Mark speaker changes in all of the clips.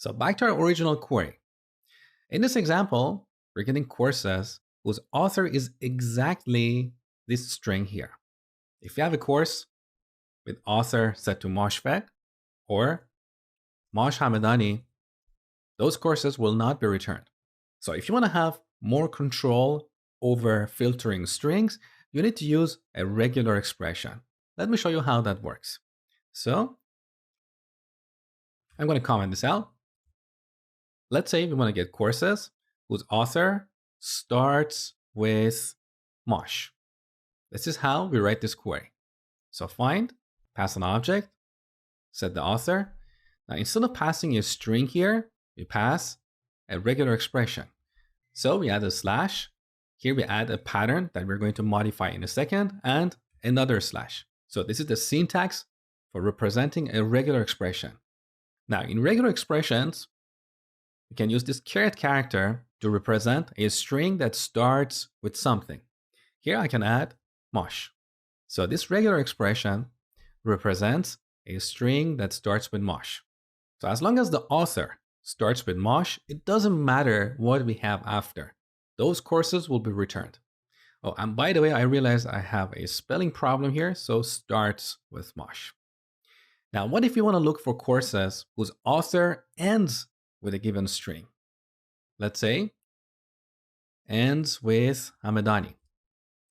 Speaker 1: So back to our original query. In this example, we're getting courses whose author is exactly this string here. If you have a course with author set to Moshfegh or Mosh Hamedani, those courses will not be returned. So if you want to have more control over filtering strings, you need to use a regular expression. Let me show you how that works. So I'm going to comment this out. Let's say we want to get courses whose author starts with Mosh. This is how we write this query. So find, pass an object, set the author. Now instead of passing a string here, we pass a regular expression. So we add a slash. Here we add a pattern that we're going to modify in a second and another slash. So this is the syntax for representing a regular expression. Now in regular expressions, we can use this caret character to represent a string that starts with something. Here I can add Mosh. So this regular expression represents a string that starts with Mosh. So as long as the author starts with Mosh, it doesn't matter what we have after. Those courses will be returned. Oh, and by the way, I realize I have a spelling problem here, so starts with Mosh. Now, what if you want to look for courses whose author ends with a given string? Let's say ends with Hamedani.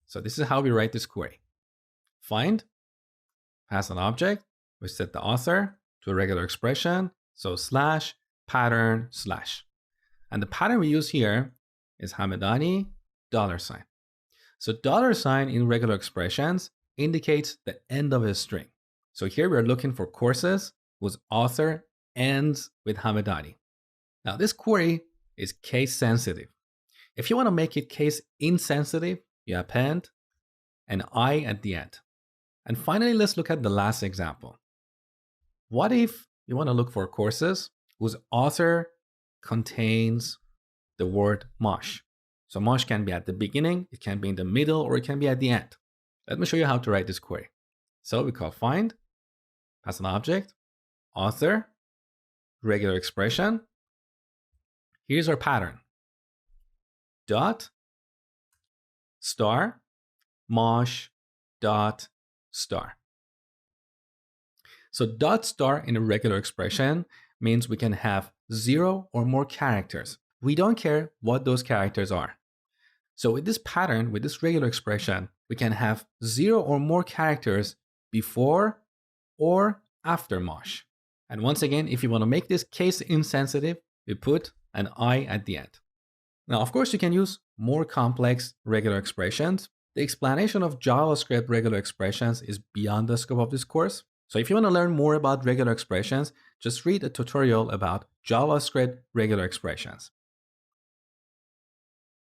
Speaker 1: So this is how we write this query. Find, pass an object, we set the author to a regular expression, so slash pattern slash. And the pattern we use here is Hamedani $. So $sign in regular expressions indicates the end of a string. So here we're looking for courses whose author ends with Hamedani. Now this query is case sensitive. If you want to make it case insensitive, you append an I at the end. And finally, let's look at the last example. What if you want to look for courses whose author contains the word Mosh? So Mosh can be at the beginning, it can be in the middle, or it can be at the end. Let me show you how to write this query. So we call find, pass an object, author, regular expression. Here's our pattern. Dot, star, Mosh, dot, star. So dot star in a regular expression means we can have 0 or more characters. We don't care what those characters are. So with this pattern, with this regular expression, we can have 0 or more characters before or after Mosh. And once again, if you want to make this case insensitive, we put an I at the end. Now, of course, you can use more complex regular expressions. The explanation of JavaScript regular expressions is beyond the scope of this course. So if you want to learn more about regular expressions, just read a tutorial about JavaScript regular expressions.